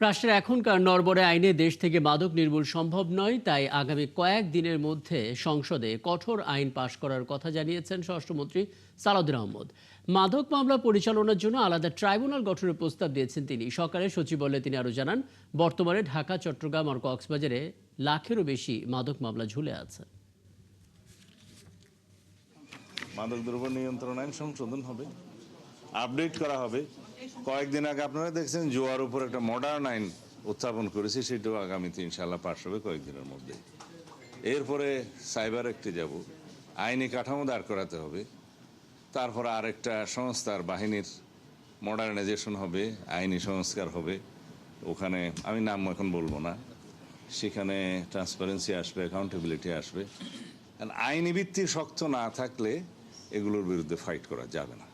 রাষ্ট্রের এখনকার নড়বড়ে আইনে দেশ থেকে মাদক নির্মূল সম্ভব নয়, তাই আগামী কয়েক দিনের মধ্যে সংসদে কঠোর আইন পাশ করার কথা জানিয়েছেন স্বরাষ্ট্রমন্ত্রী সালাউদ্দিন আহমদ। মাদক মামলা পরিচালনার জন্য আলাদা ট্রাইব্যুনাল গঠনের প্রস্তাব দিয়েছেন তিনি। সরকারের সচিবালয়ে তিনি আরও জানান, বর্তমানে ঢাকা, চট্টগ্রাম আর কক্সবাজারে লাখেরও বেশি মাদক মামলা ঝুলে আছে। মাদকদ্রব্য নিয়ন্ত্রণ আইন সংশোধন হবে, আপডেট করা হবে। কয়েকদিন আগে আপনারা দেখছেন জোয়ার উপর একটা মডার্ন আইন উত্থাপন করেছি, সেটাও আগামীতে ইনশাল্লাহ পাশ হবে কয়েকদিনের মধ্যে। এরপরে সাইবার অ্যাক্টে যাব, আইনি কাঠামো দাঁড় করাতে হবে। তারপরে আরেকটা সংস্থার বাহিনীর মডার্নাইজেশন হবে, আইনি সংস্কার হবে। ওখানে আমি নাম এখন বলবো না, সেখানে ট্রান্সপারেন্সি আসবে, অ্যাকাউন্টেবিলিটি আসবে। আইনি ভিত্তি শক্ত না থাকলে এগুলোর বিরুদ্ধে ফাইট করা যাবে না।